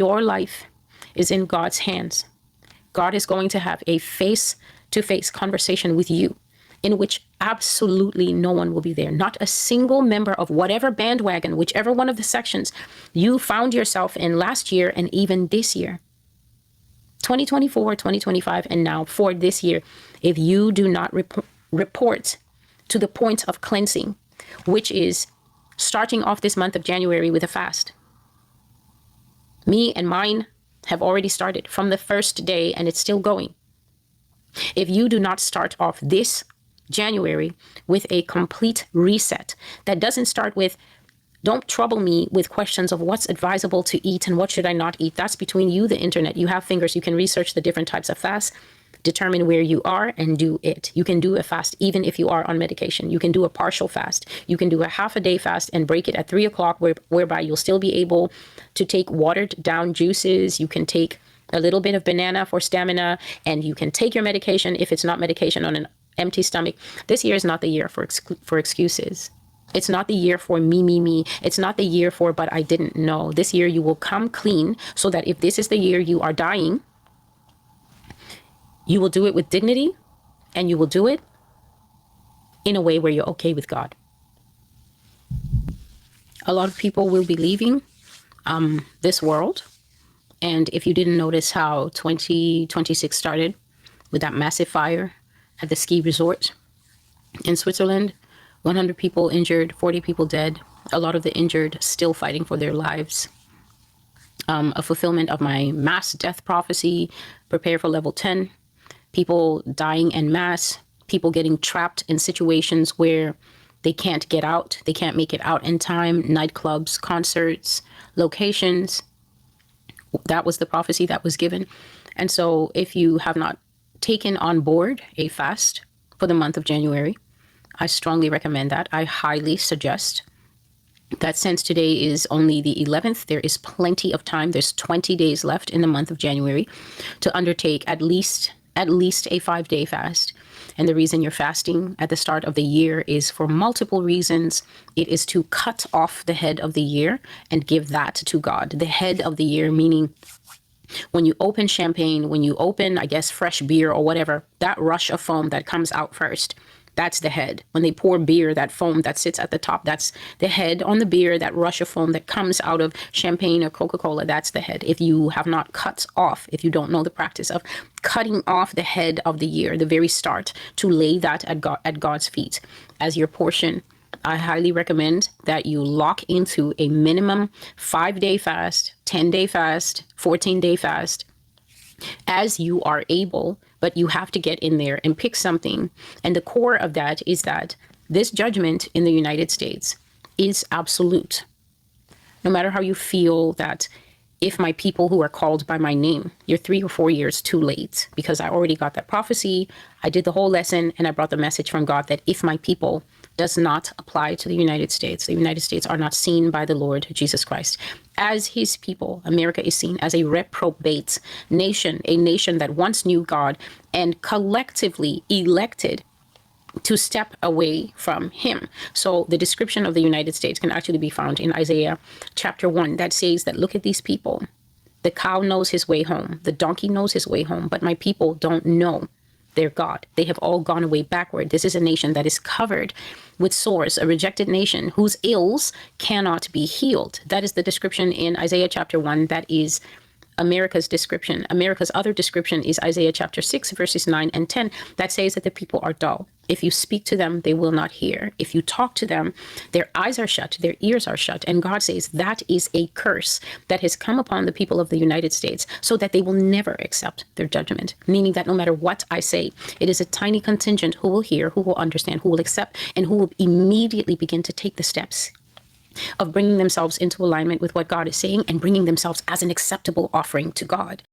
Your life is in God's hands. God is going to have a face-to-face conversation with you in which absolutely no one will be there. Not a single member of whatever bandwagon, whichever one of the sections you found yourself in last year and even this year. 2024, 2025, and now for this year, if you do not report to the point of cleansing, which is starting off this month of January with a fast. Me and mine have already started from the first day, and it's still going. If you do not start off this January with a complete reset that doesn't start with, don't trouble me with questions of what's advisable to eat and what should I not eat. That's between you, the internet. You have fingers. You can research the different types of fasts, determine where you are and do it. You can do a fast even if you are on medication. You can do a partial fast. You can do a half a day fast and break it at 3 o'clock, whereby you'll still be able to take watered down juices. You can take a little bit of banana for stamina, and you can take your medication if it's not medication on an empty stomach. This year is not the year for excuses. It's not the year for me. It's not the year for, but I didn't know. This year you will come clean so that if this is the year you are dying, you will do it with dignity, and you will do it in a way where you're okay with God. A lot of people will be leaving this world. And if you didn't notice how 2026 started with that massive fire at the ski resort in Switzerland, 100 people injured, 40 people dead, a lot of the injured still fighting for their lives. A fulfillment of my mass death prophecy, prepare for level 10, people dying en masse, people getting trapped in situations where they can't get out, they can't make it out in time, nightclubs, concerts, locations. That was the prophecy that was given. And so if you have not taken on board a fast for the month of January, I strongly recommend that. I highly suggest that since today is only the 11th, there is plenty of time. There's 20 days left in the month of January to undertake at least a 5-day fast. And the reason you're fasting at the start of the year is for multiple reasons. It is to cut off the head of the year and give that to God. The head of the year, meaning when you open champagne, when you open, I guess, fresh beer or whatever, that rush of foam that comes out first, that's the head. When they pour beer, that foam that sits at the top, that's the head on the beer. That rush of foam that comes out of champagne or Coca-Cola, that's the head. If you have not cut off, if you don't know the practice of cutting off the head of the year, the very start, to lay that at God's feet as your portion, I highly recommend that you lock into a minimum 5-day fast, 10-day fast, 14-day fast, as you are able, but you have to get in there and pick something. And the core of that is that this judgment in the United States is absolute. No matter how you feel that if my people who are called by my name, you're 3 or 4 years too late, because I already got that prophecy. I did the whole lesson and I brought the message from God that if my people does not apply to the United States are not seen by the Lord Jesus Christ as his people. America is seen as a reprobate nation, a nation that once knew God and collectively elected to step away from him. So the description of the United States can actually be found in Isaiah chapter 1 that says that, look at these people. The cow knows his way home. The donkey knows his way home, but my people don't know their God. They have all gone away backward. This is a nation that is covered with sores, a rejected nation whose ills cannot be healed. That is the description in Isaiah chapter 1. That is America's description. America's other description is Isaiah chapter 6, verses 9 and 10, that says that the people are dull. If you speak to them, they will not hear. If you talk to them, their eyes are shut, their ears are shut. And God says that is a curse that has come upon the people of the United States so that they will never accept their judgment, meaning that no matter what I say, it is a tiny contingent who will hear, who will understand, who will accept, and who will immediately begin to take the steps of bringing themselves into alignment with what God is saying and bringing themselves as an acceptable offering to God.